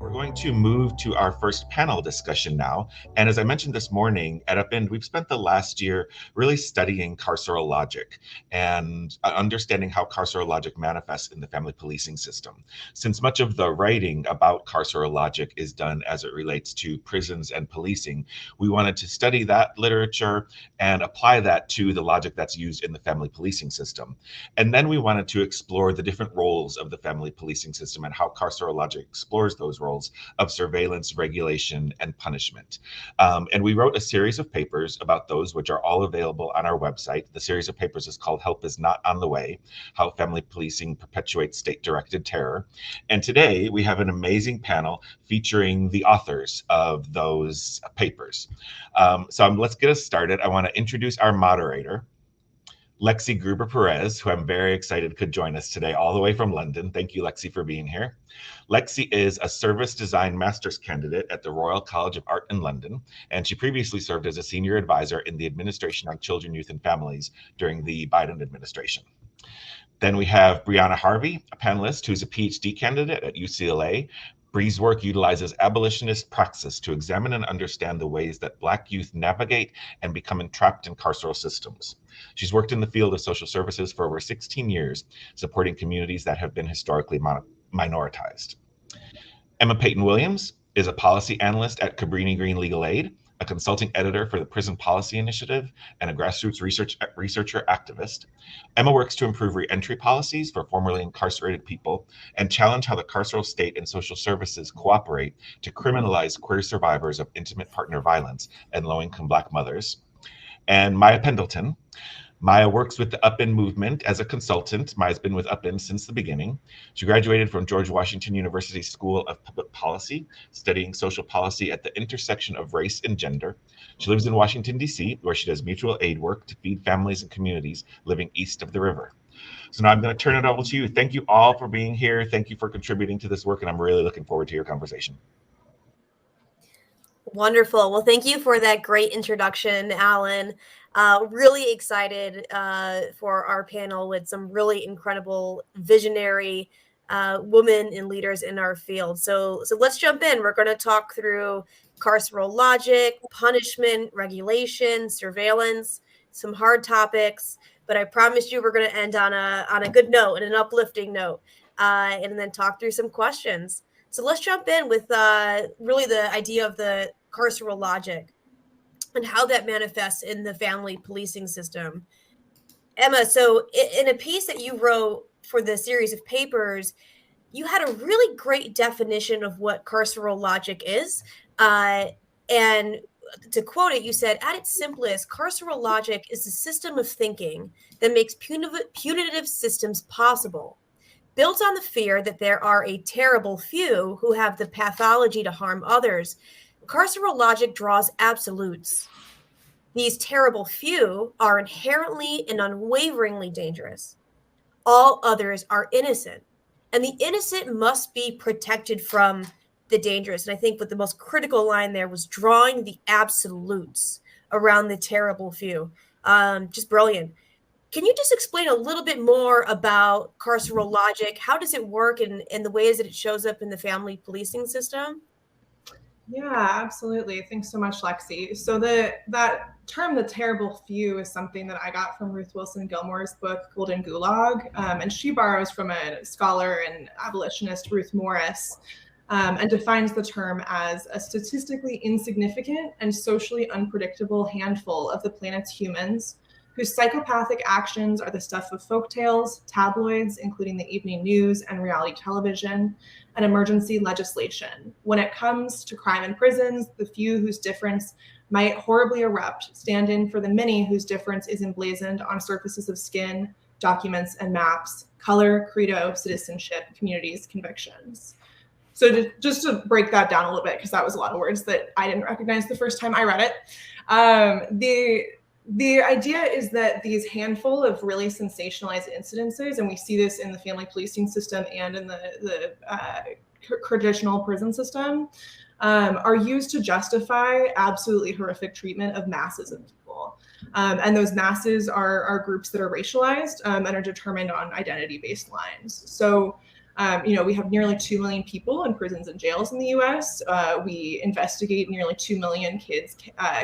We're going to move to our first panel discussion now. And as I mentioned this morning at upEND, we've spent the last year really studying carceral logic and understanding how carceral logic manifests in the family policing system. Since much of the writing about carceral logic is done as it relates to prisons and policing, we wanted to study that literature and apply that to the logic that's used in the family policing system. And then we wanted to explore the different roles of the family policing system and how carceral logic explores those roles of surveillance, regulation, and punishment. And we wrote a series of papers about those, which are all available on our website. The series of papers is called Help is Not on the Way, How Family Policing Perpetuates State-Directed Terror. And today we have an amazing panel featuring the authors of those papers. Let's get us started. I want to introduce our moderator, Lexie Grüber-Pérez, who I'm very excited could join us today all the way from London. Thank you, Lexie, for being here. Lexie is a service design master's candidate at the Royal College of Art in London, and she previously served as a senior advisor in the Administration on Children, Youth, and Families during the Biden administration. Then we have Brianna Harvey, a panelist who's a PhD candidate at UCLA. Bree's work utilizes abolitionist praxis to examine and understand the ways that Black youth navigate and become entrapped in carceral systems. She's worked in the field of social services for over 16 years, supporting communities that have been historically minoritized. Emma Peyton Williams is a policy analyst at Cabrini Green Legal Aid, a consulting editor for the Prison Policy Initiative, and a grassroots researcher activist. Emma works to improve reentry policies for formerly incarcerated people and challenge how the carceral state and social services cooperate to criminalize queer survivors of intimate partner violence and low-income Black mothers. And Maya Pendleton. Maya works with the upEND movement as a consultant. Maya's been with upEND since the beginning. She graduated from George Washington University School of Public Policy, studying social policy at the intersection of race and gender. She lives in Washington, D.C., where she does mutual aid work to feed families and communities living east of the river. So now I'm going to turn it over to you. Thank you all for being here. Thank you for contributing to this work, and I'm really looking forward to your conversation. Wonderful. Well, thank you for that great introduction, Alan. Really excited for our panel with some really incredible visionary women and leaders in our field. So let's jump in. We're going to talk through carceral logic, punishment, regulation, surveillance, some hard topics. But I promise you we're going to end on a good note and an uplifting note, and then talk through some questions. So let's jump in with really the idea of the carceral logic and how that manifests in the family policing system. Emma, so in a piece that you wrote for the series of papers, you had a really great definition of what carceral logic is. And to quote it, you said, at its simplest, carceral logic is a system of thinking that makes punitive systems possible, built on the fear that there are a terrible few who have the pathology to harm others. Carceral logic draws absolutes. These terrible few are inherently and unwaveringly dangerous. All others are innocent, and the innocent must be protected from the dangerous. And I think what the most critical line there was drawing the absolutes around the terrible few. Just brilliant. Can you just explain a little bit more about carceral logic? How does it work and the ways that it shows up in the family policing system? Yeah, absolutely. Thanks so much, Lexie. So that term, the terrible few, is something that I got from Ruth Wilson Gilmore's book, Golden Gulag. And she borrows from a scholar and abolitionist, Ruth Morris, and defines the term as a statistically insignificant and socially unpredictable handful of the planet's humans whose psychopathic actions are the stuff of folktales, tabloids, including the evening news and reality television, and emergency legislation. When it comes to crime in prisons, the few whose difference might horribly erupt stand in for the many whose difference is emblazoned on surfaces of skin, documents, and maps, color, credo, citizenship, communities, convictions. So just to break that down a little bit, because that was a lot of words that I didn't recognize the first time I read it. The idea is that these handful of really sensationalized incidences, and we see this in the family policing system and in the traditional prison system, are used to justify absolutely horrific treatment of masses of people. And those masses are groups that are racialized and are determined on identity-based lines. So We have nearly 2 million people in prisons and jails in the US. We investigate nearly 2 million kids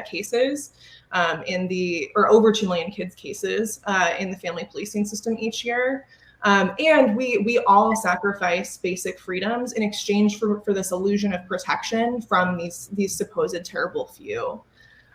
cases or over 2 million kids cases in the family policing system each year. And we all sacrifice basic freedoms in exchange for this illusion of protection from these supposed terrible few.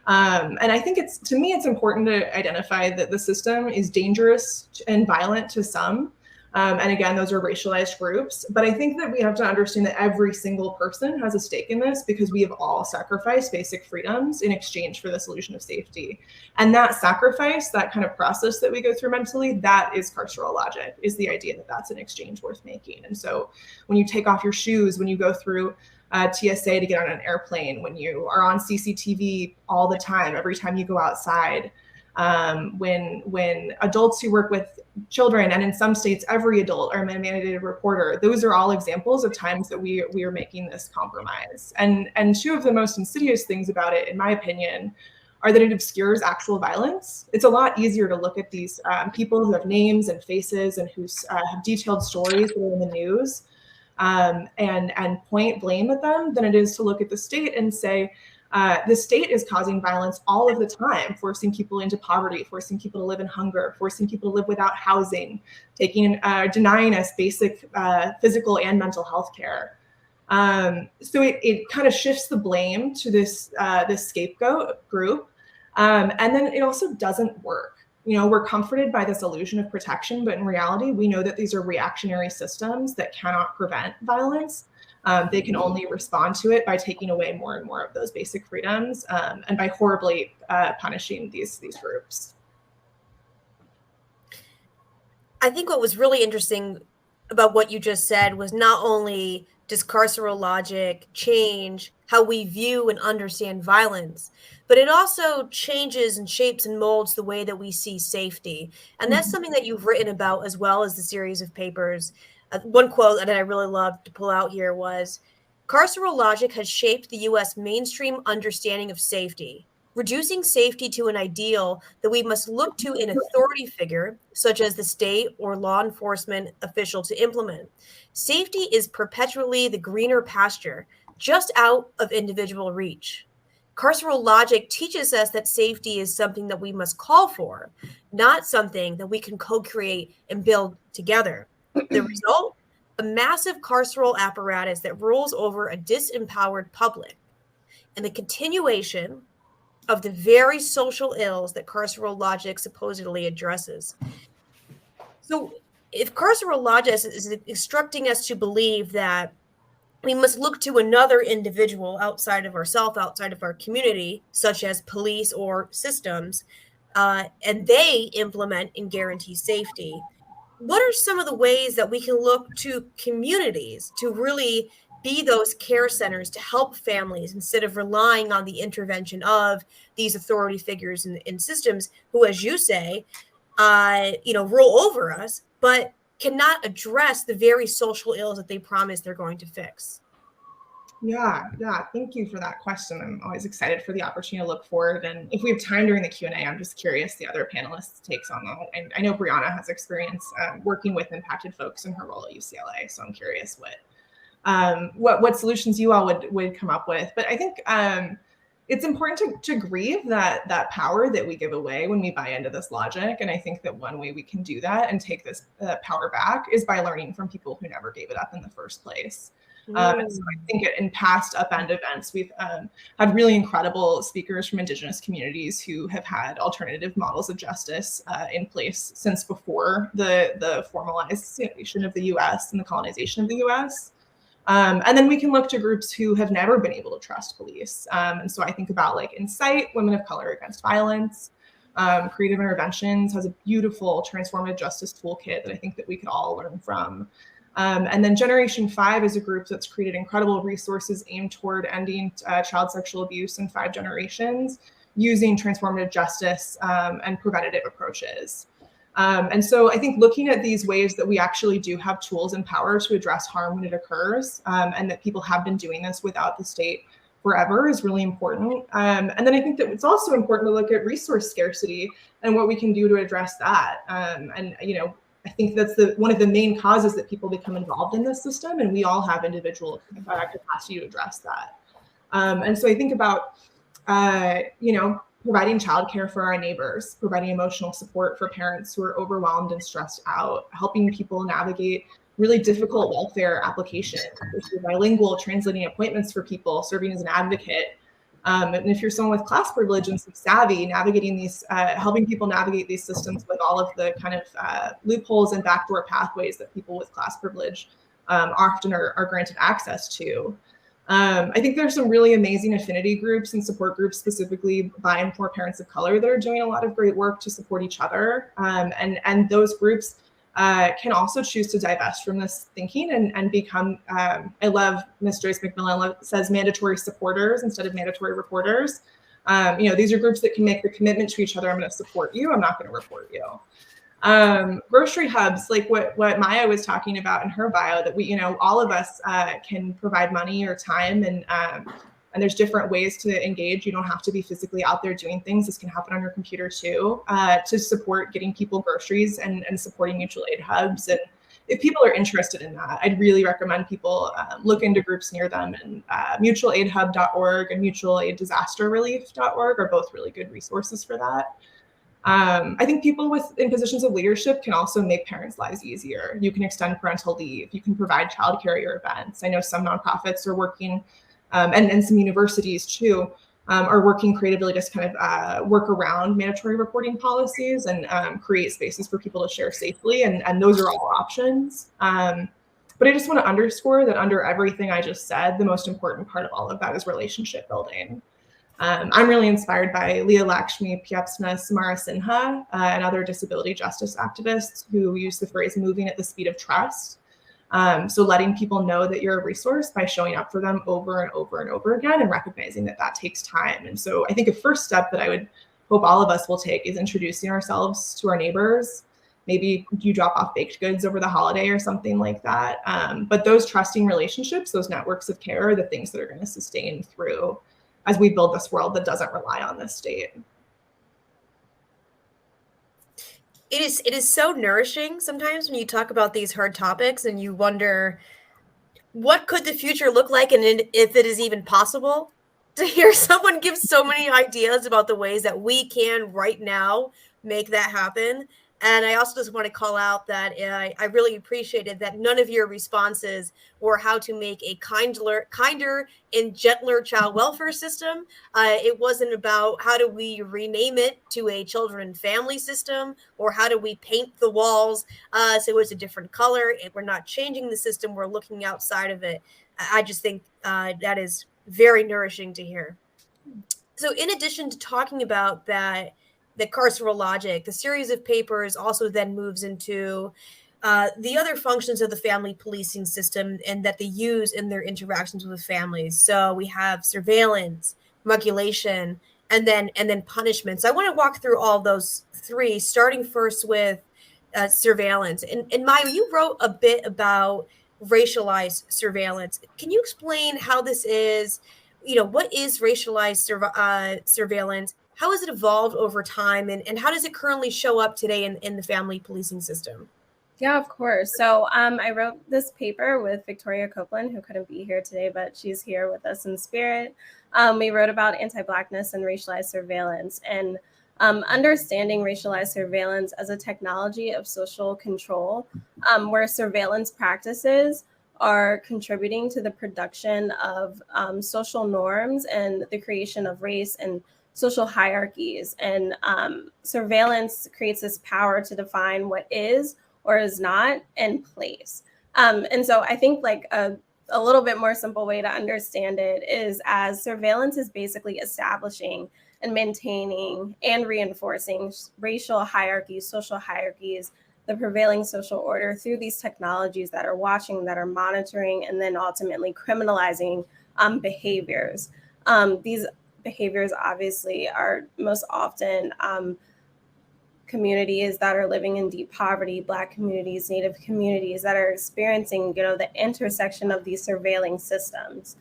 And I think to me, it's important to identify that the system is dangerous and violent to some. And again, those are racialized groups. But I think that we have to understand that every single person has a stake in this because we have all sacrificed basic freedoms in exchange for this illusion of safety. And that sacrifice, that kind of process that we go through mentally, that is carceral logic, is the idea that that's an exchange worth making. And so when you take off your shoes, when you go through TSA to get on an airplane, when you are on CCTV all the time, every time you go outside, when adults who work with children, and in some states every adult, are a mandated reporter, those are all examples of times that we are making this compromise. And two of the most insidious things about it, in my opinion, are that it obscures actual violence. It's a lot easier to look at these people who have names and faces and who have detailed stories that are in the news and point blame at them than it is to look at the state and say, the state is causing violence all of the time, forcing people into poverty, forcing people to live in hunger, forcing people to live without housing, denying us basic physical and mental health care. So it kind of shifts the blame to this scapegoat group. And then it also doesn't work. We're comforted by this illusion of protection, but in reality, we know that these are reactionary systems that cannot prevent violence. They can only respond to it by taking away more and more of those basic freedoms and by horribly punishing these groups. I think what was really interesting about what you just said was not only does carceral logic change how we view and understand violence, but it also changes and shapes and molds the way that we see safety. And that's something that you've written about as well as the series of papers. One quote that I really loved to pull out here was, carceral logic has shaped the U.S. mainstream understanding of safety, reducing safety to an ideal that we must look to an authority figure, such as the state or law enforcement official, to implement. Safety is perpetually the greener pasture, just out of individual reach. Carceral logic teaches us that safety is something that we must call for, not something that we can co-create and build together. The result? A massive carceral apparatus that rules over a disempowered public, and the continuation of the very social ills that carceral logic supposedly addresses. So if carceral logic is instructing us to believe that we must look to another individual outside of ourselves, outside of our community, such as police or systems, and they implement and guarantee safety, what are some of the ways that we can look to communities to really be those care centers to help families instead of relying on the intervention of these authority figures and systems who, as you say, rule over us, but cannot address the very social ills that they promise they're going to fix? Yeah. Thank you for that question. I'm always excited for the opportunity to look forward. And if we have time during the Q&A, I'm just curious the other panelists' takes on that. And I know Brianna has experience working with impacted folks in her role at UCLA, so I'm curious what solutions you all would come up with. But I think it's important to grieve that power that we give away when we buy into this logic. And I think that one way we can do that and take this power back is by learning from people who never gave it up in the first place. And so I think in past upEND events, we've had really incredible speakers from Indigenous communities who have had alternative models of justice in place since before the formalization of the U.S. and the colonization of the U.S. And then we can look to groups who have never been able to trust police. And so I think about Insight, Women of Color Against Violence. Creative Interventions has a beautiful transformative justice toolkit that I think that we could all learn from. And then Generation 5 is a group that's created incredible resources aimed toward ending child sexual abuse in 5 generations using transformative justice and preventative approaches. And so I think looking at these ways that we actually do have tools and power to address harm when it occurs, and that people have been doing this without the state forever is really important. And then I think that it's also important to look at resource scarcity and what we can do to address that. And I think that's one of the main causes that people become involved in this system, and we all have individual capacity to address that. And so I think about, providing childcare for our neighbors, providing emotional support for parents who are overwhelmed and stressed out, helping people navigate really difficult welfare applications. If you're bilingual, translating appointments for people, serving as an advocate. And if you're someone with class privilege and some savvy, navigating these, helping people navigate these systems with all of the kind of loopholes and backdoor pathways that people with class privilege often are granted access to. I think there's some really amazing affinity groups and support groups specifically by and for parents of color that are doing a lot of great work to support each other. And those groups can also choose to divest from this thinking and become, I love Ms. Joyce McMillan says mandatory supporters instead of mandatory reporters. These are groups that can make the commitment to each other. I'm going to support you. I'm not going to report you. Grocery hubs, like what Maya was talking about in her bio, that we, all of us can provide money or time, and there's different ways to engage. You don't have to be physically out there doing things. This can happen on your computer too, to support getting people groceries and supporting mutual aid hubs. And if people are interested in that, I'd really recommend people look into groups near them. And mutualaidhub.org and mutualaiddisasterrelief.org are both really good resources for that. I think people in positions of leadership can also make parents' lives easier. You can extend parental leave. You can provide childcare at your events. I know some nonprofits are working, and some universities too, are working creatively to kind of work around mandatory reporting policies and create spaces for people to share safely. And those are all options. But I just want to underscore that under everything I just said, the most important part of all of that is relationship building. I'm really inspired by Leah Lakshmi Pyapsna Samara Sinha and other disability justice activists who use the phrase moving at the speed of trust. So letting people know that you're a resource by showing up for them over and over and over again and recognizing that that takes time. And so I think a first step that I would hope all of us will take is introducing ourselves to our neighbors. Maybe you drop off baked goods over the holiday or something like that. But those trusting relationships, those networks of care are the things that are going to sustain through as we build this world that doesn't rely on this state. It is so nourishing sometimes when you talk about these hard topics and you wonder, what could the future look like, and if it is even possible? To hear someone give so many ideas about the ways that we can right now make that happen. And I also just want to call out that I really appreciated that none of your responses were how to make a kinder and gentler child welfare system. It wasn't about how do we rename it to a children and family system, or how do we paint the walls so it's a different color. We're not changing the system. We're looking outside of it. I just think that is very nourishing to hear. So in addition to talking about that, the carceral logic, the series of papers also then moves into the other functions of the family policing system and that they use in their interactions with families. So we have surveillance, regulation, and then punishment. So I want to walk through all those three, starting first with surveillance. And Maya, you wrote a bit about racialized surveillance. Can you explain how this is? What is racialized surveillance? How has it evolved over time, and how does it currently show up today in the family policing system? Yeah, of course. So I wrote this paper with Victoria Copeland, who couldn't be here today, but she's here with us in spirit. We wrote about anti-Blackness and racialized surveillance, and understanding racialized surveillance as a technology of social control, where surveillance practices are contributing to the production of social norms and the creation of race and social hierarchies. And surveillance creates this power to define what is or is not in place. And so I think like a little bit more simple way to understand it is as surveillance is basically establishing and maintaining and reinforcing racial hierarchies, social hierarchies, the prevailing social order through these technologies that are watching, that are monitoring, and then ultimately criminalizing behaviors. These behaviors obviously are most often communities that are living in deep poverty, Black communities, Native communities that are experiencing, the intersection of these surveilling systems.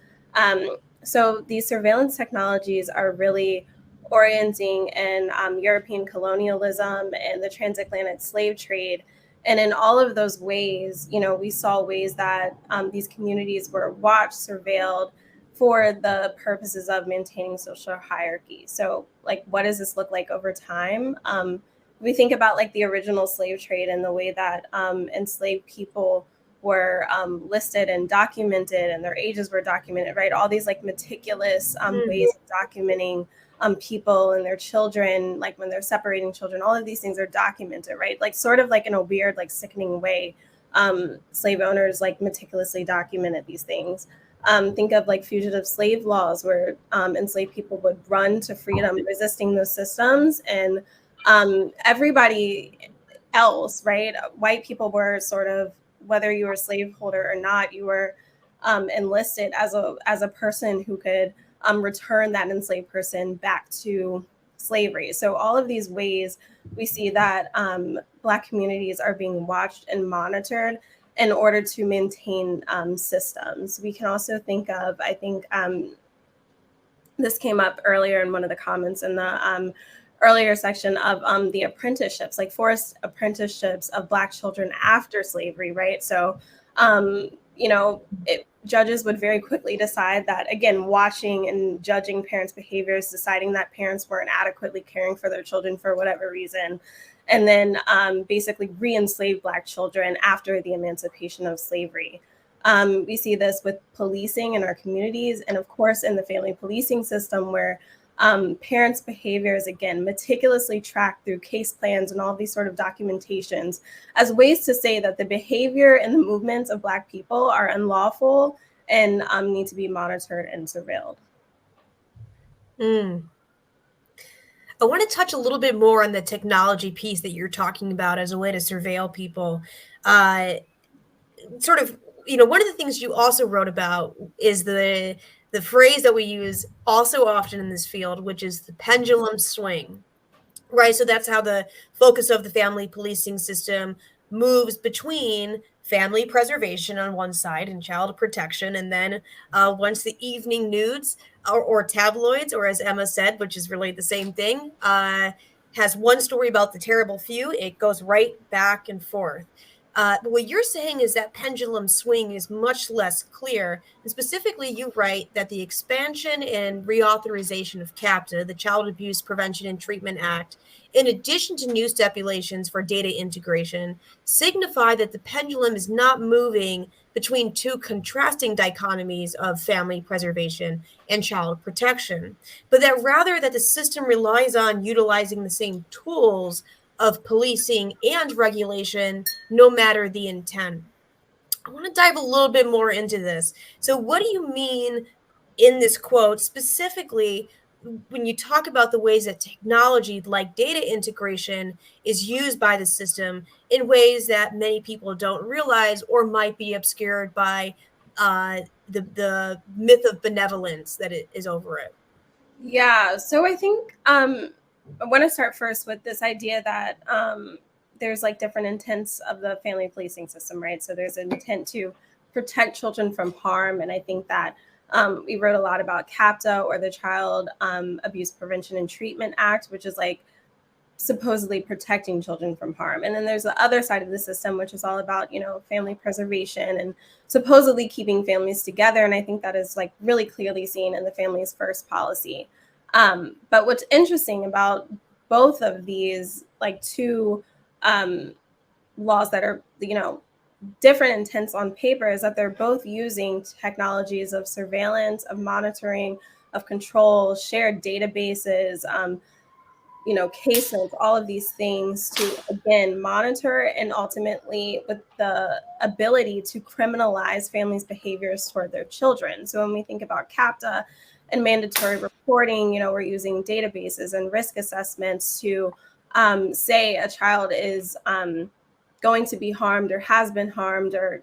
So these surveillance technologies are really orienting in European colonialism and the transatlantic slave trade And in all of those ways, we saw ways that these communities were watched, surveilled for the purposes of maintaining social hierarchy. So like, what does this look like over time? We think about like the original slave trade and the way that enslaved people were listed and documented, and their ages were documented, right? All these like meticulous ways of documenting people and their children, like when they're separating children, all of these things are documented, right? Like sort of like in a weird, like sickening way, slave owners like meticulously documented these things. Think of like fugitive slave laws where enslaved people would run to freedom resisting those systems, and everybody else, right? White people were sort of, whether you were a slaveholder or not, you were enlisted as a person who could return that enslaved person back to slavery. So all of these ways we see that Black communities are being watched and monitored in order to maintain systems. We can also think of, I think this came up earlier in one of the comments in the earlier section of the apprenticeships, like forced apprenticeships of Black children after slavery, right? So, judges would very quickly decide that, again, watching and judging parents' behaviors, deciding that parents weren't adequately caring for their children for whatever reason, and then basically re-enslave Black children after the emancipation of slavery. We see this with policing in our communities, and of course in the family policing system, where parents' behaviors, again, meticulously tracked through case plans and all these sort of documentations as ways to say that the behavior and the movements of Black people are unlawful and need to be monitored and surveilled. I want to touch a little bit more on the technology piece that you're talking about as a way to surveil people. One of the things you also wrote about is the phrase that we use also often in this field, which is the pendulum swing, right? So that's how the focus of the family policing system moves between family preservation on one side and child protection. And then once the evening news or tabloids, or as Emma said, which is really the same thing, has one story about the terrible few, it goes right back and forth. What you're saying is that pendulum swing is much less clear. And specifically, you write that the expansion and reauthorization of CAPTA, the Child Abuse Prevention and Treatment Act, in addition to new stipulations for data integration, signify that the pendulum is not moving between two contrasting dichotomies of family preservation and child protection, but that rather that the system relies on utilizing the same tools of policing and regulation, no matter the intent. I want to dive a little bit more into this. So what do you mean in this quote, specifically when you talk about the ways that technology like data integration is used by the system in ways that many people don't realize or might be obscured by the myth of benevolence that is over it? Yeah, so I think I want to start first with this idea that there's like different intents of the family policing system, right? So there's an intent to protect children from harm. And I think that we wrote a lot about CAPTA, or the Child Abuse Prevention and Treatment Act, which is like supposedly protecting children from harm. And then there's the other side of the system, which is all about, family preservation and supposedly keeping families together. And I think that is like really clearly seen in the Families First policy. But what's interesting about both of these, like two laws that are, different intents on paper, is that they're both using technologies of surveillance, of monitoring, of control, shared databases, case notes, all of these things to, again, monitor and ultimately with the ability to criminalize families' behaviors toward their children. So when we think about CAPTA and mandatory reporting, we're using databases and risk assessments to say a child is going to be harmed or has been harmed or,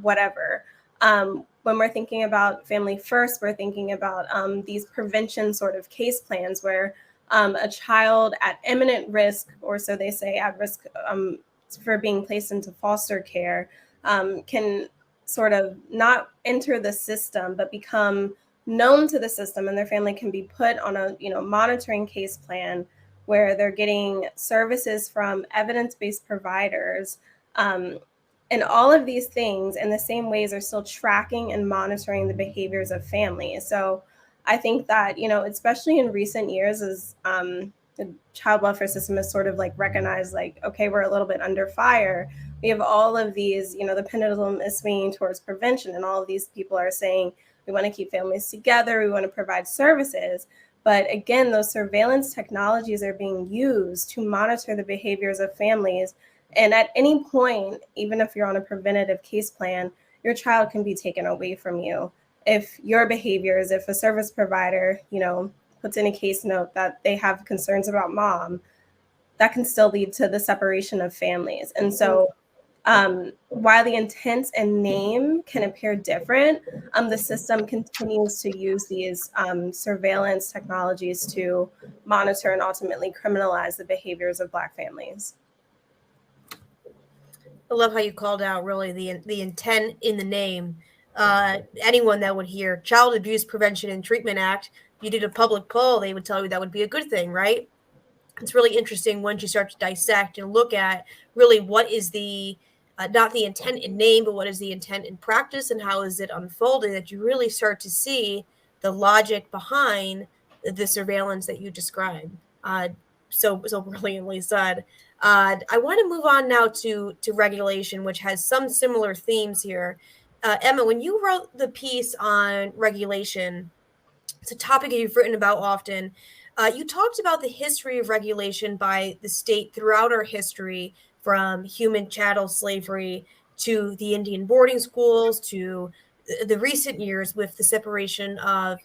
whatever. When we're thinking about Family First, we're thinking about these prevention sort of case plans where a child at imminent risk, or so they say, at risk for being placed into foster care, can sort of not enter the system, but become known to the system, and their family can be put on a monitoring case plan where they're getting services from evidence-based providers And all of these things in the same ways are still tracking and monitoring the behaviors of families. So I think that, especially in recent years, as the child welfare system is sort of like recognized, like, okay, we're a little bit under fire. We have all of these, the pendulum is swinging towards prevention, and all of these people are saying, we want to keep families together, we want to provide services. But again, those surveillance technologies are being used to monitor the behaviors of families. And at any point, even if you're on a preventative case plan, your child can be taken away from you. If your behaviors, if a service provider, puts in a case note that they have concerns about mom, that can still lead to the separation of families. And so while the intent and name can appear different, the system continues to use these surveillance technologies to monitor and ultimately criminalize the behaviors of Black families. I love how you called out really the intent in the name. Anyone that would hear Child Abuse Prevention and Treatment Act, you did a public poll, they would tell you that would be a good thing, right? It's really interesting once you start to dissect and look at really what is the not the intent in name, but what is the intent in practice and how is it unfolding, that you really start to see the logic behind the surveillance that you described. So brilliantly said. I want to move on now to regulation, which has some similar themes here. Emma, when you wrote the piece on regulation, it's a topic that you've written about often. You talked about the history of regulation by the state throughout our history, from human chattel slavery to the Indian boarding schools to the recent years with the separation of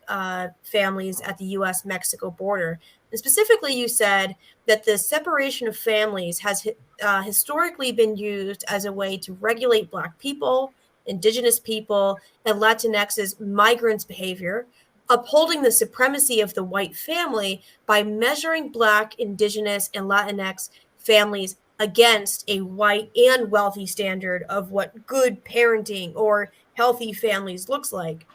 families at the U.S.-Mexico border. And specifically, you said that the separation of families has historically been used as a way to regulate Black people, Indigenous people, and Latinx's migrants' behavior, upholding the supremacy of the white family by measuring Black, Indigenous, and Latinx families against a white and wealthy standard of what good parenting or healthy families looks like.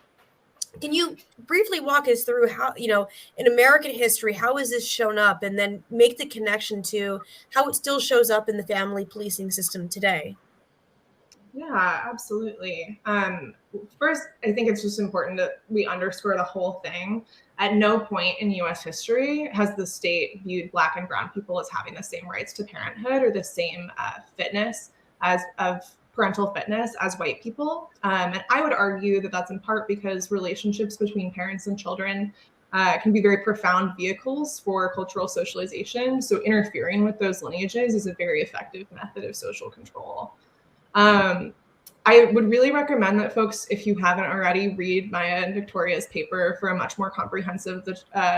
Can you briefly walk us through how, in American history, how has this shown up, and then make the connection to how it still shows up in the family policing system today? Yeah, absolutely. First, I think it's just important that we underscore the whole thing. At no point in U.S. history has the state viewed Black and brown people as having the same rights to parenthood or the same fitness of parental fitness as white people. And I would argue that that's in part because relationships between parents and children can be very profound vehicles for cultural socialization. So interfering with those lineages is a very effective method of social control. I would really recommend that folks, if you haven't already, read Maya and Victoria's paper for a much more comprehensive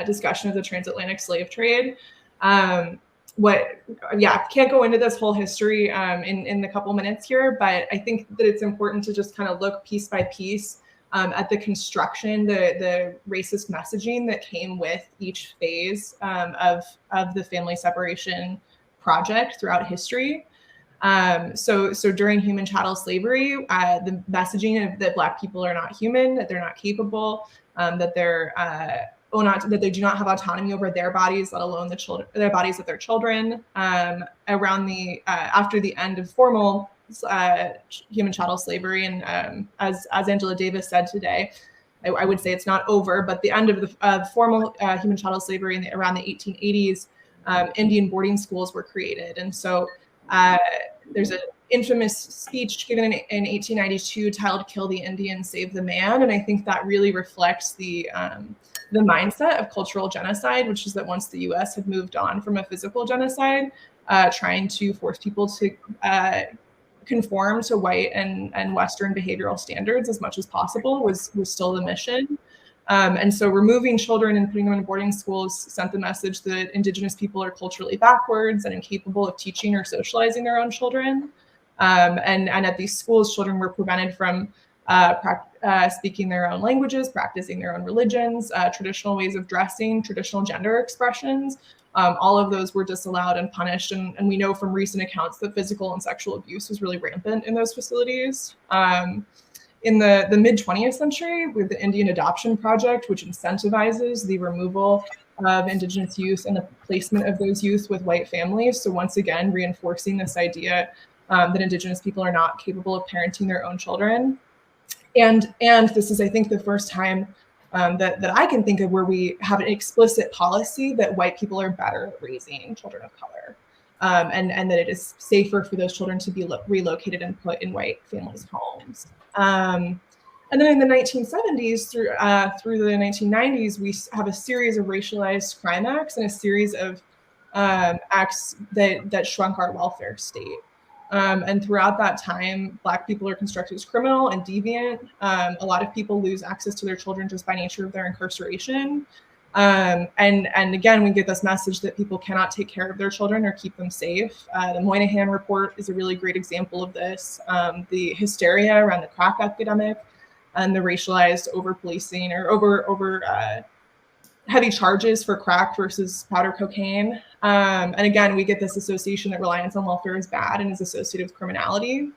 discussion of the transatlantic slave trade. Can't go into this whole history in the couple minutes here, but I think that it's important to just kind of look piece by piece at the construction, the racist messaging that came with each phase of the family separation project throughout history. So during human chattel slavery, the messaging that Black people are not human, that they're not capable, that they do not have autonomy over their bodies, let alone their bodies of their children. Around after the end of formal human chattel slavery, and as Angela Davis said today, I would say it's not over, but the end of formal human chattel slavery around the 1880s, Indian boarding schools were created, and so. There's an infamous speech given in 1892 titled "Kill the Indian, Save the Man," and I think that really reflects the mindset of cultural genocide, which is that once the U.S. had moved on from a physical genocide, trying to force people to conform to white and Western behavioral standards as much as possible was still the mission. And so removing children and putting them in boarding schools sent the message that Indigenous people are culturally backwards and incapable of teaching or socializing their own children. And at these schools, children were prevented from speaking their own languages, practicing their own religions, traditional ways of dressing, traditional gender expressions. All of those were disallowed and punished. And we know from recent accounts that physical and sexual abuse was really rampant in those facilities. In the mid-20th century, with the Indian Adoption Project, which incentivizes the removal of Indigenous youth and the placement of those youth with white families. So once again, reinforcing this idea that Indigenous people are not capable of parenting their own children. And this is, I think, the first time that I can think of where we have an explicit policy that white people are better at raising children of color, and that it is safer for those children to be relocated and put in white families' homes. And then in the 1970s through the 1990s, we have a series of racialized crime acts and a series of acts that shrunk our welfare state. And throughout that time, Black people are constructed as criminal and deviant. A lot of people lose access to their children just by nature of their incarceration. And again, we get this message that people cannot take care of their children or keep them safe. The Moynihan report is a really great example of this. The hysteria around the crack epidemic and the racialized over-policing or over heavy charges for crack versus powder cocaine. And again, we get this association that reliance on welfare is bad and is associated with criminality.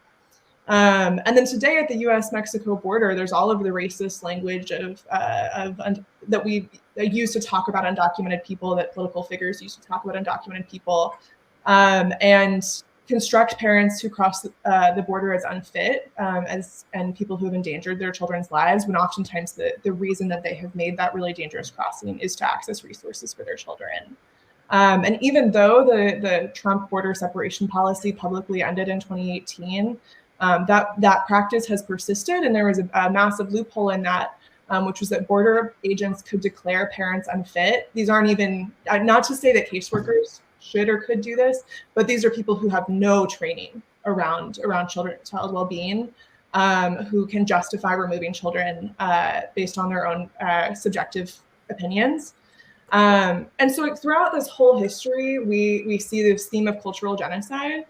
And then today at the U.S.-Mexico border, there's all of the racist language that we use to talk about undocumented people, that political figures use to talk about undocumented people, and construct parents who cross the border as unfit and people who have endangered their children's lives, when oftentimes the reason that they have made that really dangerous crossing is to access resources for their children. And even though the Trump border separation policy publicly ended in 2018, that practice has persisted, and there was a massive loophole in that, which was that border agents could declare parents unfit. These aren't even, not to say that caseworkers should or could do this, but these are people who have no training around child well-being, who can justify removing children based on their own subjective opinions. And so throughout this whole history, we see this theme of cultural genocide,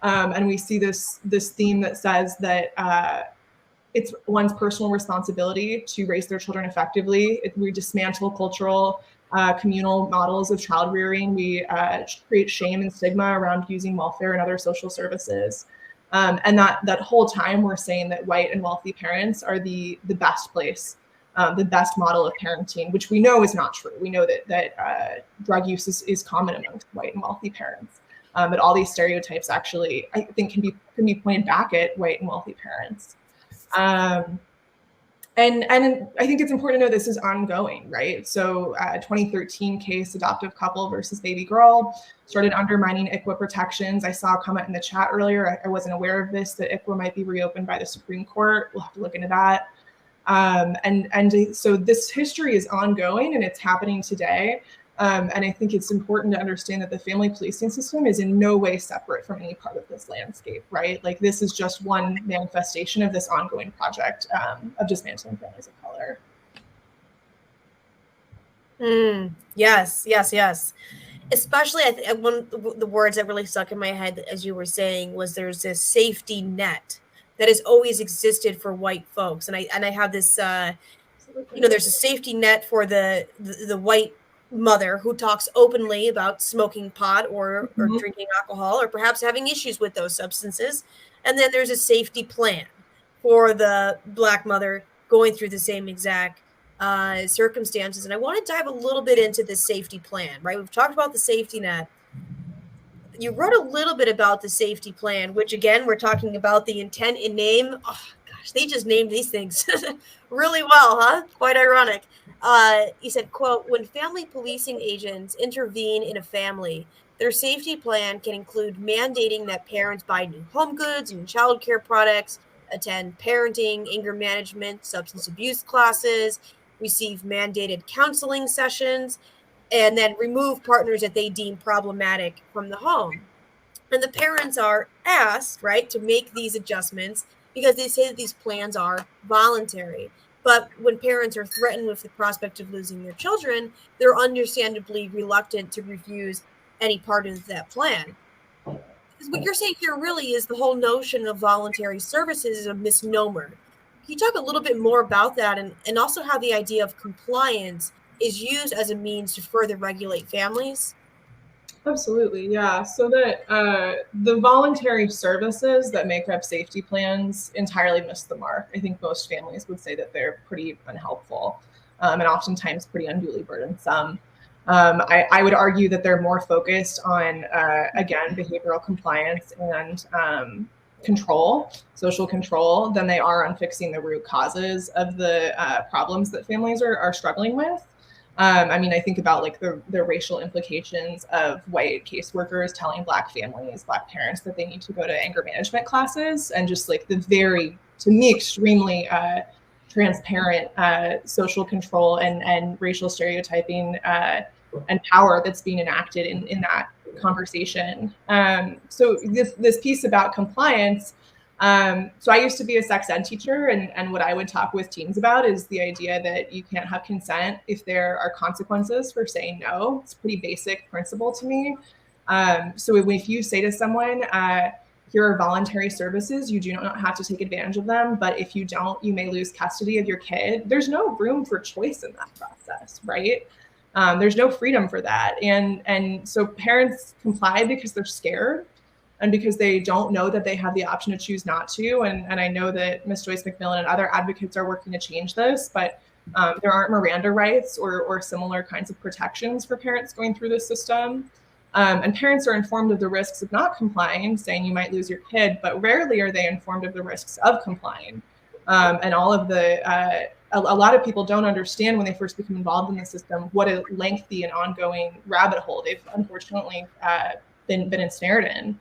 and we see this theme that says that it's one's personal responsibility to raise their children effectively. We dismantle cultural communal models of child rearing. We create shame and stigma around using welfare and other social services. And that whole time we're saying that white and wealthy parents are the best place, the best model of parenting, which we know is not true. We know that drug use is common amongst white and wealthy parents. But all these stereotypes actually, I think, can be pointed back at white and wealthy parents. And I think it's important to know this is ongoing, right? So 2013 case, adoptive couple versus baby girl, started undermining ICWA protections. I saw a comment in the chat earlier. I wasn't aware of this, that ICWA might be reopened by the Supreme Court. We'll have to look into that. And so this history is ongoing and it's happening today. And I think it's important to understand that the family policing system is in no way separate from any part of this landscape, right? Like, this is just one manifestation of this ongoing project of dismantling families of color. Yes. Especially, one of the words that really stuck in my head as you were saying was there's this safety net that has always existed for white folks. And I have this, there's a safety net for the white mother who talks openly about smoking pot or drinking alcohol, or perhaps having issues with those substances. And then there's a safety plan for the Black mother going through the same exact circumstances. And I want to dive a little bit into the safety plan, right? We've talked about the safety net. You wrote a little bit about the safety plan, which again, we're talking about the intent in name. Oh gosh, they just named these things really well, huh? Quite ironic. You said, quote, when family policing agents intervene in a family, their safety plan can include mandating that parents buy new home goods and child care products, attend parenting, anger management, substance abuse classes, receive mandated counseling sessions, and then remove partners that they deem problematic from the home. And the parents are asked, right, to make these adjustments because they say that these plans are voluntary. But when parents are threatened with the prospect of losing their children, they're understandably reluctant to refuse any part of that plan. Because what you're saying here really is the whole notion of voluntary services is a misnomer. Can you talk a little bit more about that, and also how the idea of compliance is used as a means to further regulate families? Absolutely, yeah. So that the voluntary services that make up safety plans entirely miss the mark. I think most families would say that they're pretty unhelpful and oftentimes pretty unduly burdensome. I would argue that they're more focused on, again, behavioral compliance and control, social control, than they are on fixing the root causes of the problems that families are struggling with. I mean, I think about like the racial implications of white caseworkers telling Black families, Black parents, that they need to go to anger management classes, and just like the very, to me, extremely transparent social control and racial stereotyping and power that's being enacted in that conversation. So this piece about compliance, so I used to be a sex ed teacher, and what I would talk with teens about is the idea that you can't have consent if there are consequences for saying no. It's a pretty basic principle to me. So if you say to someone, here are voluntary services, you do not have to take advantage of them, but if you don't, you may lose custody of your kid. There's no room for choice in that process, right? There's no freedom for that. And so parents comply because they're scared and because they don't know that they have the option to choose not to. And I know that Ms. Joyce McMillan and other advocates are working to change this, but there aren't Miranda rights or similar kinds of protections for parents going through this system. And parents are informed of the risks of not complying, saying you might lose your kid, but rarely are they informed of the risks of complying. And all of the, a lot of people don't understand when they first become involved in the system what a lengthy and ongoing rabbit hole they've unfortunately been ensnared in.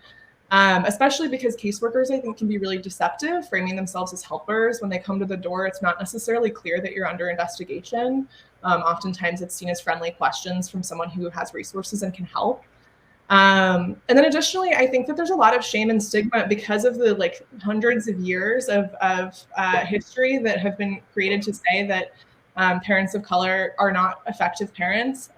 Especially because caseworkers, I think, can be really deceptive, framing themselves as helpers. When they come to the door, it's not necessarily clear that you're under investigation. Oftentimes it's seen as friendly questions from someone who has resources and can help. And then additionally, I think that there's a lot of shame and stigma because of the like hundreds of years of history that have been created to say that parents of color are not effective parents.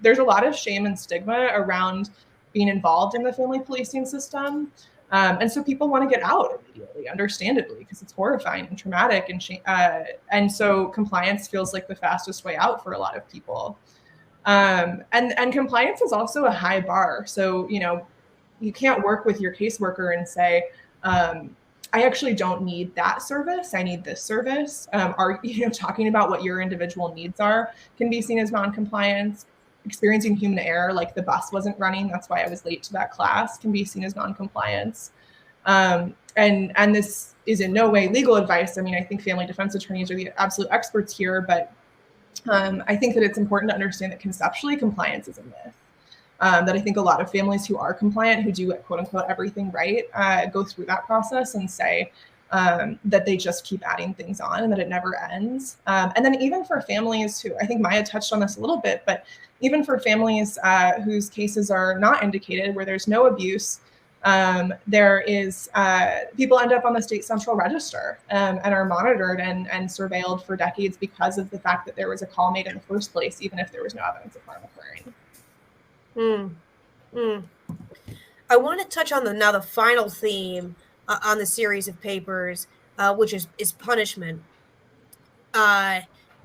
There's a lot of shame and stigma around being involved in the family policing system. And so people want to get out immediately, understandably, because it's horrifying and traumatic. And so compliance feels like the fastest way out for a lot of people. And compliance is also a high bar. So, you know, you can't work with your caseworker and say, I actually don't need that service. I need this service. Talking about what your individual needs are can be seen as non-compliance. Experiencing human error, like the bus wasn't running, that's why I was late to that class, can be seen as non-compliance. And this is in no way legal advice. I mean, I think family defense attorneys are the absolute experts here, but I think that it's important to understand that conceptually compliance is a myth. That I think a lot of families who are compliant, who do quote unquote everything right, go through that process and say that they just keep adding things on and that it never ends. And then even for families who, I think Maya touched on this a little bit, but even for families whose cases are not indicated, where there's no abuse, there is, people end up on the state central register and are monitored and surveilled for decades because of the fact that there was a call made in the first place, even if there was no evidence of harm occurring. I want to touch on the final theme on the series of papers, which is punishment.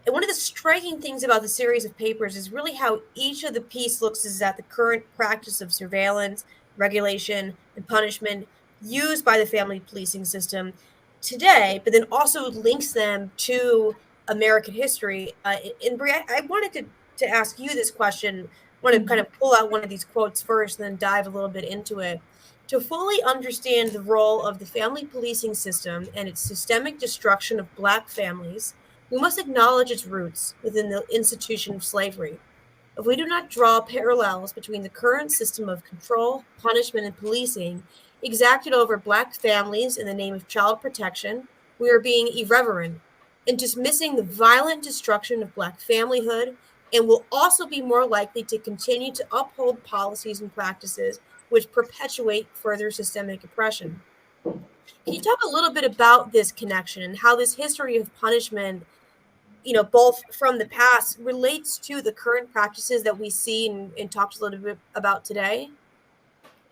And one of the striking things about the series of papers is really how each of the piece looks is at the current practice of surveillance, regulation, and punishment used by the family policing system today, but then also links them to American history. And Brianna, I wanted to ask you this question. I want to kind of pull out one of these quotes first and then dive a little bit into it. To fully understand the role of the family policing system and its systemic destruction of Black families, we must acknowledge its roots within the institution of slavery. If we do not draw parallels between the current system of control, punishment, and policing exacted over Black families in the name of child protection, we are being irreverent in dismissing the violent destruction of Black familyhood, and will also be more likely to continue to uphold policies and practices which perpetuate further systemic oppression. Can you talk a little bit about this connection and how this history of punishment, both from the past, relates to the current practices that we see and talked a little bit about today?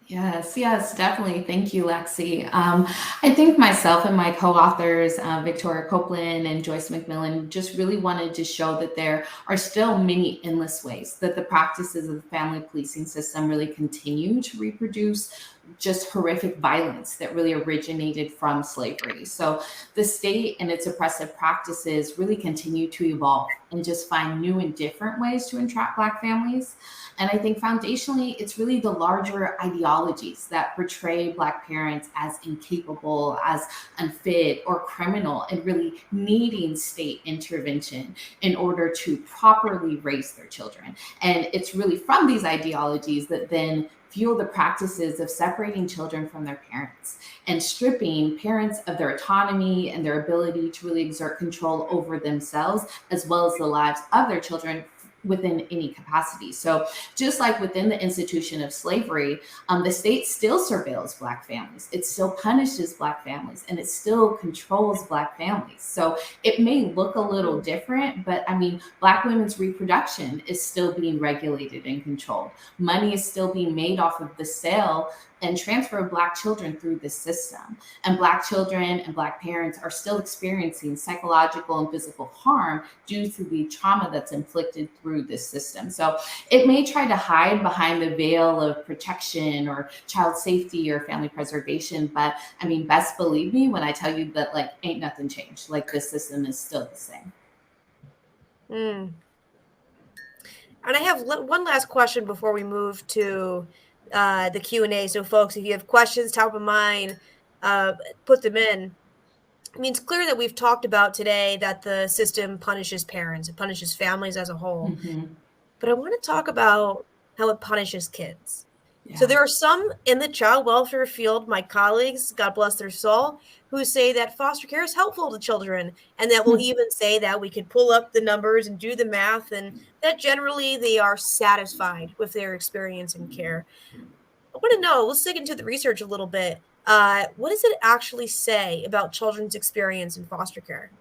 Yes, definitely. Thank you, Lexie. I think myself and my co-authors, Victoria Copeland and Joyce McMillan, just really wanted to show that there are still many endless ways that the practices of the family policing system really continue to reproduce just horrific violence that really originated from slavery. So the state and its oppressive practices really continue to evolve and just find new and different ways to entrap Black families. And I think foundationally, it's really the larger ideologies that portray Black parents as incapable, as unfit or criminal, and really needing state intervention in order to properly raise their children. And it's really from these ideologies that then fuel the practices of separating children from their parents and stripping parents of their autonomy and their ability to really exert control over themselves, as well as the lives of their children within any capacity. So just like within the institution of slavery, the state still surveils Black families. It still punishes Black families, and it still controls Black families. So it may look a little different, but I mean, Black women's reproduction is still being regulated and controlled. Money is still being made off of the sale and transfer of Black children through this system. And Black children and Black parents are still experiencing psychological and physical harm due to the trauma that's inflicted through this system. So it may try to hide behind the veil of protection or child safety or family preservation, but I mean, best believe me when I tell you that like ain't nothing changed. Like this system is still the same. And I have one last question before we move to the Q&A. So folks, if you have questions top of mind, put them in. I mean, it's clear that we've talked about today that the system punishes parents, it punishes families as a whole. Mm-hmm. But I want to talk about how it punishes kids. Yeah. So there are some in the child welfare field, my colleagues, God bless their soul, who say that foster care is helpful to children, and that will even say that we could pull up the numbers and do the math, and that generally they are satisfied with their experience in care. I want to know, let's dig into the research a little bit. What does it actually say about children's experience in foster care?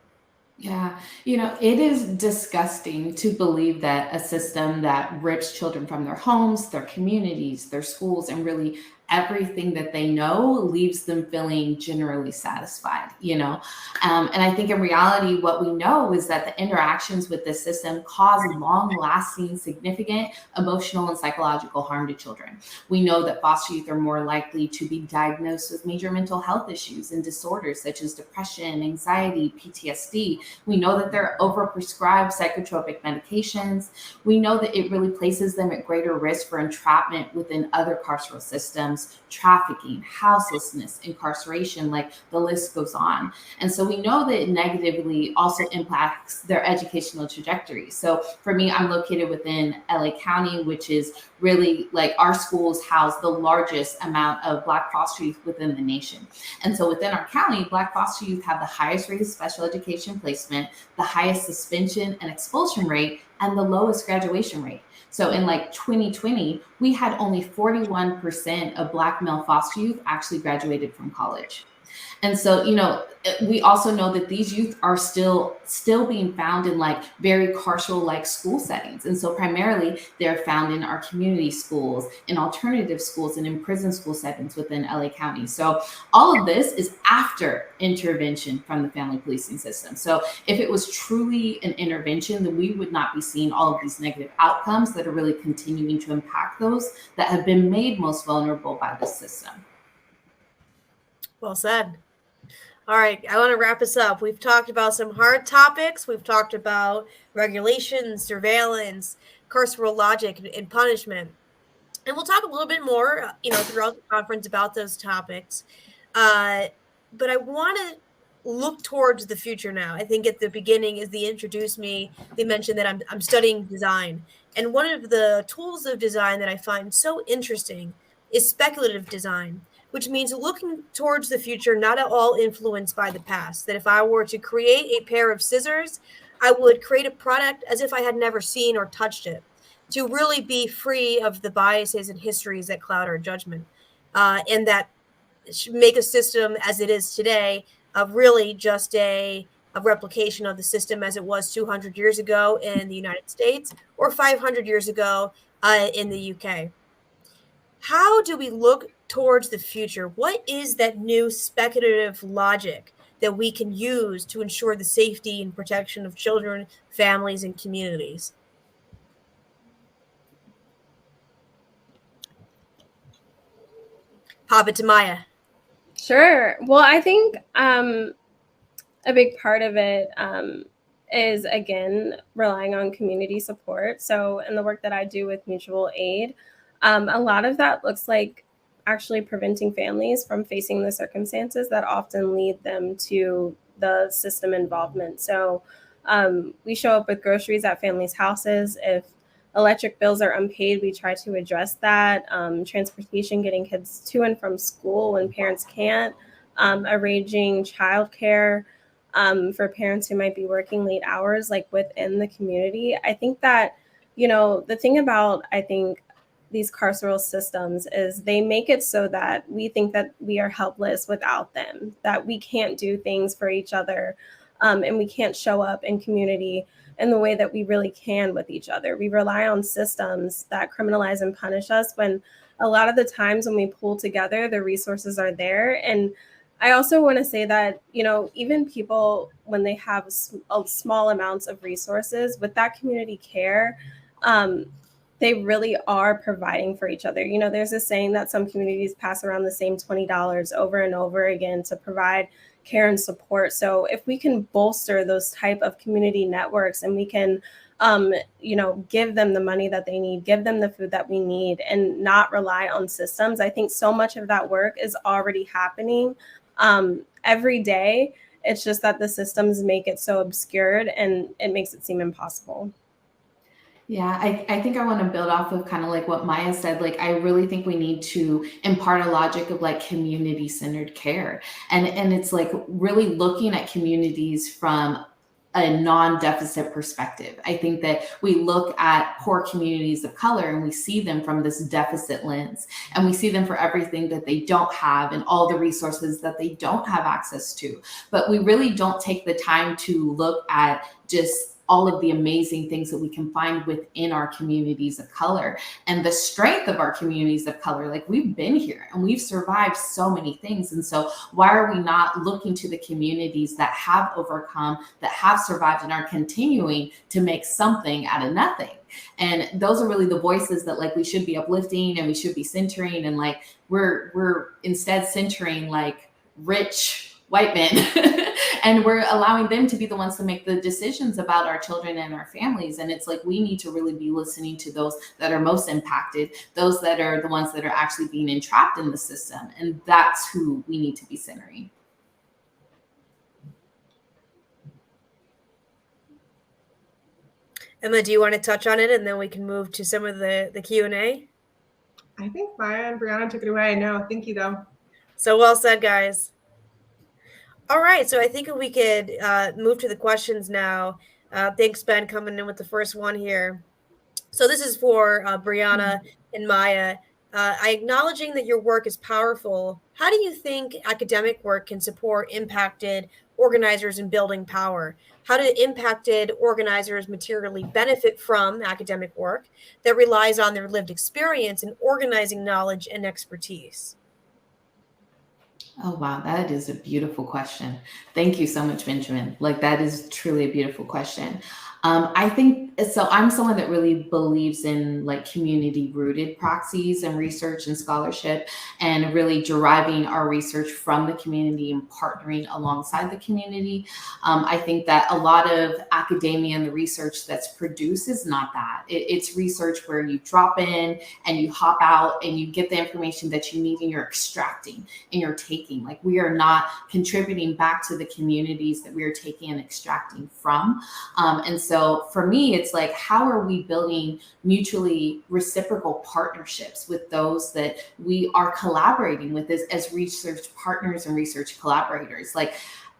Yeah, you know, it is disgusting to believe that a system that rips children from their homes, their communities, their schools, and really everything that they know leaves them feeling generally satisfied, you know? And I think in reality, what we know is that the interactions with this system cause long-lasting, significant emotional and psychological harm to children. We know that foster youth are more likely to be diagnosed with major mental health issues and disorders such as depression, anxiety, PTSD. We know that they're overprescribed psychotropic medications. We know that it really places them at greater risk for entrapment within other carceral systems, trafficking, houselessness, incarceration, like the list goes on. And so we know that it negatively also impacts their educational trajectory. So for me, I'm located within LA County, which is really like our schools house the largest amount of Black foster youth within the nation. And so within our county, Black foster youth have the highest rate of special education placement, the highest suspension and expulsion rate, and the lowest graduation rate. So in like 2020, we had only 41% of Black male foster youth actually graduated from college. And so, you know, we also know that these youth are still being found in like very carceral like school settings. And so primarily they're found in our community schools, in alternative schools, and in prison school settings within LA County. So all of this is after intervention from the family policing system. So if it was truly an intervention, then we would not be seeing all of these negative outcomes that are really continuing to impact those that have been made most vulnerable by this system. Well said. All right, I want to wrap us up. We've talked about some hard topics. We've talked about regulation, surveillance, carceral logic, and punishment. And we'll talk a little bit more, you know, throughout the conference about those topics. But I want to look towards the future now. I think at the beginning, as they introduced me, they mentioned that I'm studying design. And one of the tools of design that I find so interesting is speculative design, which means looking towards the future, not at all influenced by the past. That if I were to create a pair of scissors, I would create a product as if I had never seen or touched it, to really be free of the biases and histories that cloud our judgment, and that make a system as it is today really just a replication of the system as it was 200 years ago in the United States or 500 years ago in the UK. How do we look towards the future? What is that new speculative logic that we can use to ensure the safety and protection of children, families, and communities? pop it to Maya. Sure. Well, I think a big part of it is, again, relying on community support. So in the work that I do with mutual aid, a lot of that looks like actually preventing families from facing the circumstances that often lead them to the system involvement. So we show up with groceries at families' houses. If electric bills are unpaid, we try to address that. Transportation, getting kids to and from school when parents can't. Arranging childcare for parents who might be working late hours, like within the community. I think that, the thing about, I think, these carceral systems is they make it so that we think that we are helpless without them, that we can't do things for each other, and we can't show up in community in the way that we really can with each other. We rely on systems that criminalize and punish us when a lot of the times when we pull together, the resources are there. And I also want to say that, even people, when they have small amounts of resources with that community care, they really are providing for each other. There's a saying that some communities pass around the same $20 over and over again to provide care and support. So if we can bolster those type of community networks and we can, give them the money that they need, give them the food that we need, and not rely on systems, I think so much of that work is already happening every day. It's just that the systems make it so obscured and it makes it seem impossible. Yeah, I think I want to build off of kind of like what Maya said. Like, I really think we need to impart a logic of like community-centered care. And it's like really looking at communities from a non-deficit perspective. I think that we look at poor communities of color and we see them from this deficit lens, and we see them for everything that they don't have and all the resources that they don't have access to. But we really don't take the time to look at just all of the amazing things that we can find within our communities of color and the strength of our communities of color. Like, we've been here and we've survived so many things. And so why are we not looking to the communities that have overcome, that have survived, and are continuing to make something out of nothing? And those are really the voices that like we should be uplifting and we should be centering. And like, we're instead centering like rich white men and we're allowing them to be the ones to make the decisions about our children and our families. And it's like, we need to really be listening to those that are most impacted, those that are the ones that are actually being entrapped in the system. And that's who we need to be centering. Emma, do you want to touch on it and then we can move to some of the Q&A? I think Maya and Brianna took it away. No, thank you though. So well said, guys. All right, so I think we could move to the questions now. Thanks, Ben, coming in with the first one here. So this is for Brianna and Maya. Acknowledging that your work is powerful, how do you think academic work can support impacted organizers in building power? How do impacted organizers materially benefit from academic work that relies on their lived experience in organizing knowledge and expertise? Oh, wow. That is a beautiful question. Thank you so much, Benjamin. Like, that is truly a beautiful question. I think so. I'm someone that really believes in like community rooted praxis and research and scholarship, and really deriving our research from the community and partnering alongside the community. I think that a lot of academia and the research that's produced is not that. It's research where you drop in and you hop out and you get the information that you need and you're extracting and you're taking. Like, we are not contributing back to the communities that we are taking and extracting from. And so for me, it's like, how are we building mutually reciprocal partnerships with those that we are collaborating with as research partners and research collaborators? Like,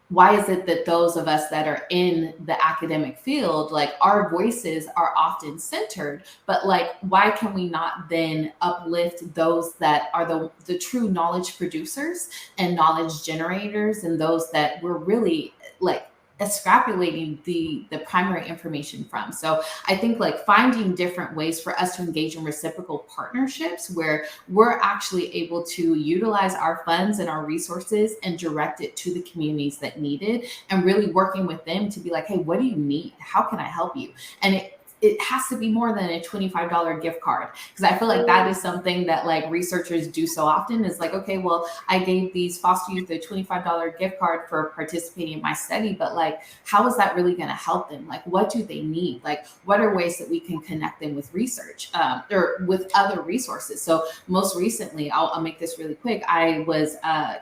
why is it that those of us that are in the academic field, like, our voices are often centered, but like, why can we not then uplift those that are the true knowledge producers and knowledge generators, and those that we're really like extrapolating the primary information from? So I think like finding different ways for us to engage in reciprocal partnerships where we're actually able to utilize our funds and our resources and direct it to the communities that need it, and really working with them to be like, hey, what do you need? How can I help you? And it has to be more than a $25 gift card. Because I feel like that is something that like researchers do so often, is like, okay, well, I gave these foster youth a $25 gift card for participating in my study, but like, how is that really going to help them? Like, what do they need? Like, what are ways that we can connect them with research or with other resources? So most recently, I'll make this really quick. I was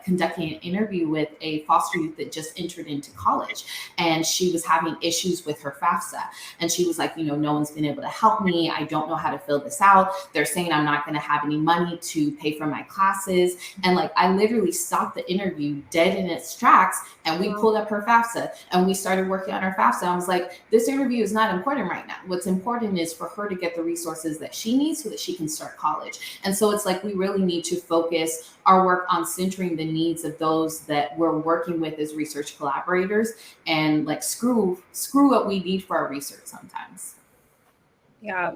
conducting an interview with a foster youth that just entered into college, and she was having issues with her FAFSA. And she was like, no one's been able to help me. I don't know how to fill this out. They're saying I'm not going to have any money to pay for my classes. And like, I literally stopped the interview dead in its tracks, and we pulled up her FAFSA and we started working on her FAFSA. I was like, this interview is not important right now. What's important is for her to get the resources that she needs so that she can start college. And so it's like, we really need to focus our work on centering the needs of those that we're working with as research collaborators, and like screw what we need for our research sometimes. Yeah,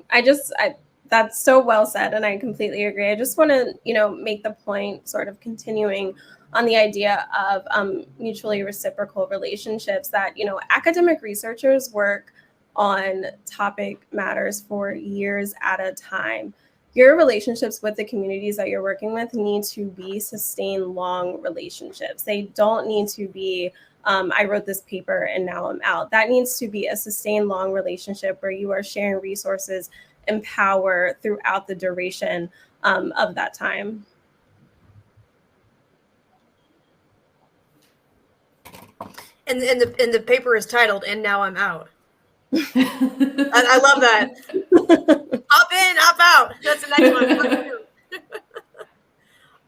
that's so well said, and I completely agree. I just want to, make the point, sort of continuing on the idea of mutually reciprocal relationships, that, academic researchers work on topic matters for years at a time. Your relationships with the communities that you're working with need to be sustained, long relationships. They don't need to be, I wrote this paper and now I'm out. That needs to be a sustained, long relationship where you are sharing resources and power throughout the duration of that time. And the paper is titled "And Now I'm Out." I love that. Up in, up out. That's the next one.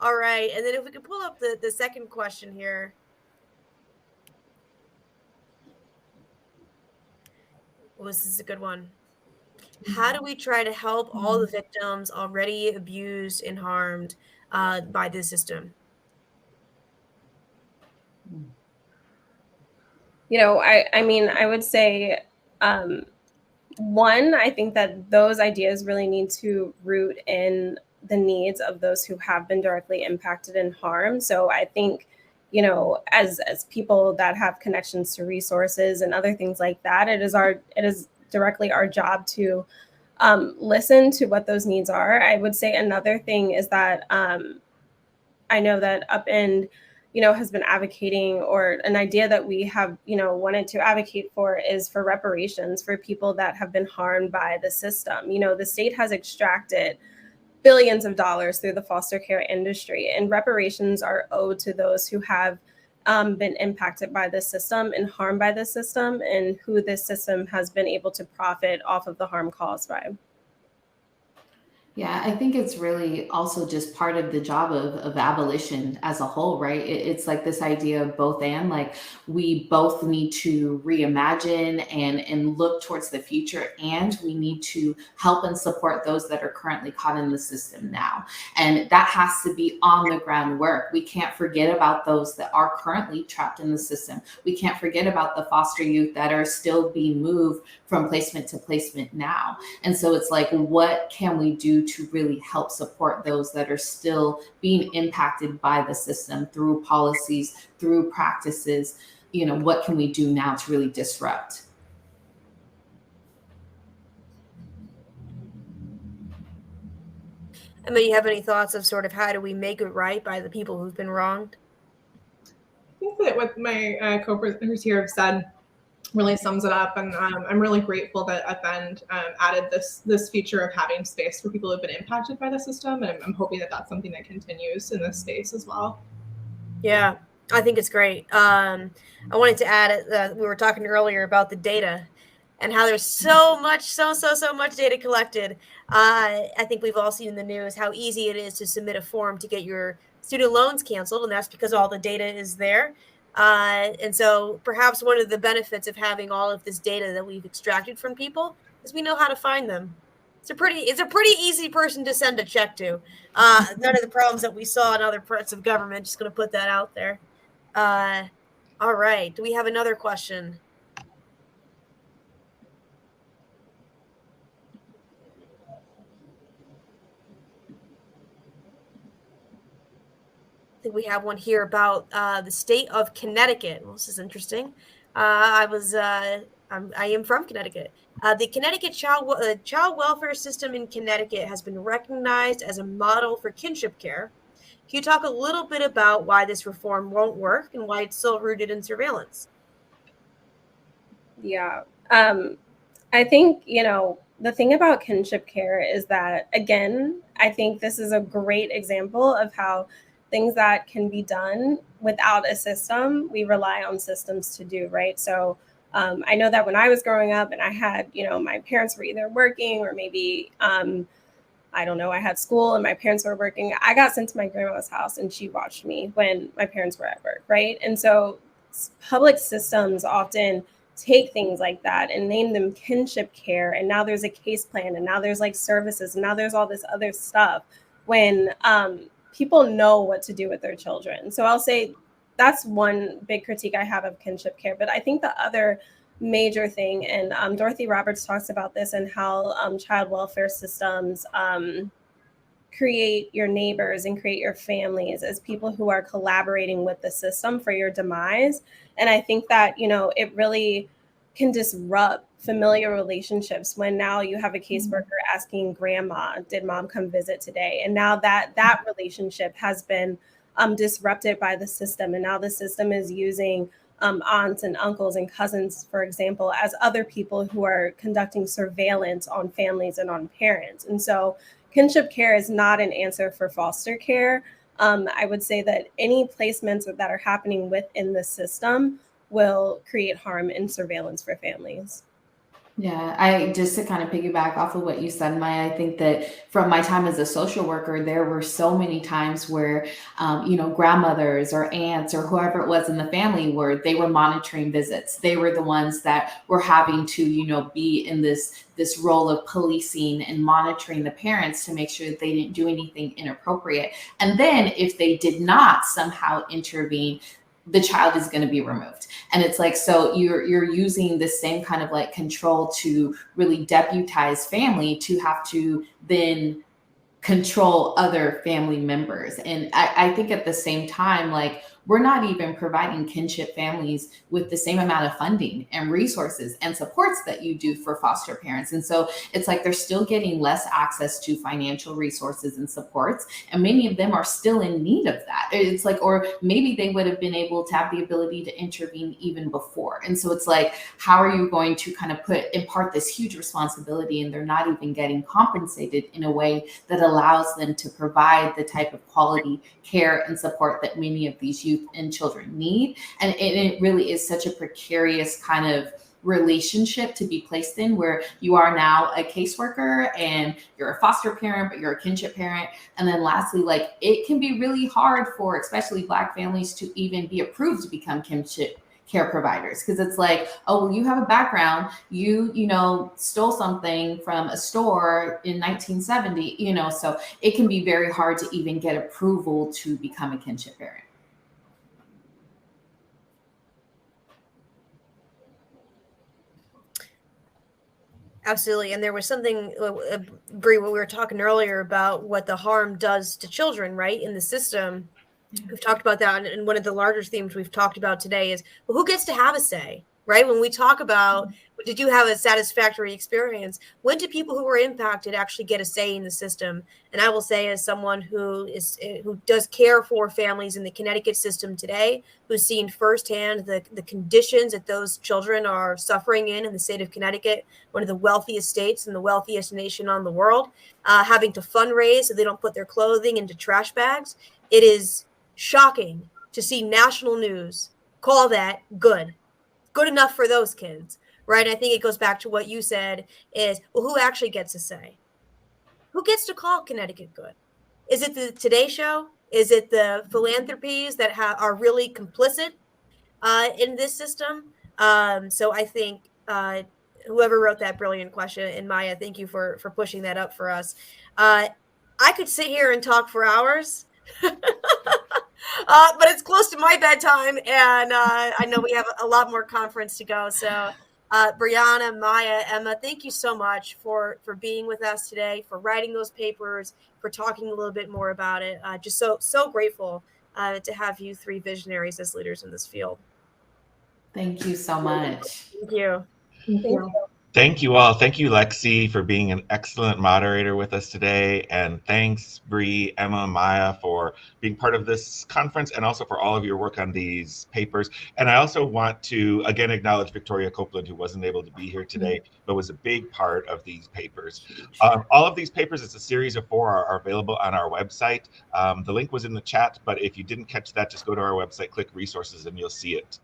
All right, and then if we could pull up the second question here. Well, this is a good one. How do we try to help all the victims already abused and harmed by this system? I would say, one, I think that those ideas really need to root in the needs of those who have been directly impacted and harmed. So I think, as people that have connections to resources and other things like that, it is directly our job to listen to what those needs are. I would say another thing is that I know that upEND, has been advocating, or an idea that we have, wanted to advocate for, is for reparations for people that have been harmed by the system. The state has extracted billions of dollars through the foster care industry, and reparations are owed to those who have been impacted by this system and harmed by this system, and who this system has been able to profit off of the harm caused by. Yeah, I think it's really also just part of the job of abolition as a whole, right? It's like this idea of both and, like, we both need to reimagine and look towards the future, and we need to help and support those that are currently caught in the system now. And that has to be on the ground work. We can't forget about those that are currently trapped in the system. We can't forget about the foster youth that are still being moved from placement to placement now. And so it's like, what can we do to really help support those that are still being impacted by the system through policies, through practices? What can we do now to really disrupt? Emma, you have any thoughts of sort of how do we make it right by the people who've been wronged? I think that what my co-presenters here have said really sums it up, and I'm really grateful that upEND added this feature of having space for people who've been impacted by the system, and I'm hoping that that's something that continues in this space as well. Yeah, I think it's great. I wanted to add, we were talking earlier about the data and how there's so much data collected. I think we've all seen in the news how easy it is to submit a form to get your student loans canceled, and that's because all the data is there. And so perhaps one of the benefits of having all of this data that we've extracted from people is we know how to find them. It's a pretty easy person to send a check to. None of the problems that we saw in other parts of government. Just going to put that out there. All right. Do we have another question? I think we have one here about the state of Connecticut. Well, this is interesting. I was I am from Connecticut. The Connecticut child welfare system in Connecticut has been recognized as a model for kinship care. Can you talk a little bit about why this reform won't work and why it's still rooted in surveillance? Yeah. I think, the thing about kinship care is that, again, I think this is a great example of how things that can be done without a system, we rely on systems to do, right? So I know that when I was growing up and I had, my parents were either working or maybe, I don't know, I had school and my parents were working. I got sent to my grandma's house and she watched me when my parents were at work, right? And so public systems often take things like that and name them kinship care. And now there's a case plan and now there's like services and now there's all this other stuff when people know what to do with their children. So I'll say that's one big critique I have of kinship care. But I think the other major thing, and Dorothy Roberts talks about this and how child welfare systems create your neighbors and create your families as people who are collaborating with the system for your demise. And I think that, it really can disrupt familiar relationships when now you have a caseworker asking grandma, did mom come visit today? And now that relationship has been disrupted by the system. And now the system is using aunts and uncles and cousins, for example, as other people who are conducting surveillance on families and on parents. And so kinship care is not an answer for foster care. I would say that any placements that are happening within the system will create harm and surveillance for families. Yeah, I just to kind of piggyback off of what you said, Maya, I think that from my time as a social worker, there were so many times where, grandmothers or aunts or whoever it was in the family where they were monitoring visits. They were the ones that were having to, be in this role of policing and monitoring the parents to make sure that they didn't do anything inappropriate. And then if they did not somehow intervene, the child is going to be removed. And it's like, so you're using the same kind of like control to really deputize family to have to then control other family members. And I think at the same time, like, we're not even providing kinship families with the same amount of funding and resources and supports that you do for foster parents. And so it's like they're still getting less access to financial resources and supports. And many of them are still in need of that. It's like, or maybe they would have been able to have the ability to intervene even before. And so it's like, how are you going to kind of impart this huge responsibility and they're not even getting compensated in a way that allows them to provide the type of quality care and support that many of these youth and children need. And it really is such a precarious kind of relationship to be placed in, where you are now a caseworker and you're a foster parent, but you're a kinship parent. And then lastly, like, it can be really hard for especially Black families to even be approved to become kinship care providers, because it's like, oh, well, you have a background, you stole something from a store in 1970, so it can be very hard to even get approval to become a kinship parent. Absolutely. And there was something, Brie, what we were talking earlier about what the harm does to children, right, in the system. We've talked about that. And one of the larger themes we've talked about today is, well, who gets to have a say, right? When we talk about, did you have a satisfactory experience? When do people who were impacted actually get a say in the system? And I will say, as someone who does care for families in the Connecticut system today, who's seen firsthand the conditions that those children are suffering in the state of Connecticut, one of the wealthiest states and the wealthiest nation on the world, having to fundraise so they don't put their clothing into trash bags. It is shocking to see national news call that good enough for those kids, right? I think it goes back to what you said is, well, who actually gets a say? Who gets to call Connecticut good? Is it the Today Show? Is it the philanthropies that are really complicit in this system? So I think whoever wrote that brilliant question, and Maya, thank you for pushing that up for us. I could sit here and talk for hours. But it's close to my bedtime, and I know we have a lot more conference to go. So Brianna, Maya, Emma, thank you so much for being with us today, for writing those papers, for talking a little bit more about it. Just so grateful to have you three visionaries as leaders in this field. Thank you so much. Thank you. Thank you. Thank you all. Thank you, Lexie, for being an excellent moderator with us today. And thanks, Bree, Emma, Maya, for being part of this conference and also for all of your work on these papers. And I also want to, again, acknowledge Victoria Copeland, who wasn't able to be here today, but was a big part of these papers. All of these papers, it's a series of 4, are available on our website. The link was in the chat, but if you didn't catch that, just go to our website, click resources, and you'll see it.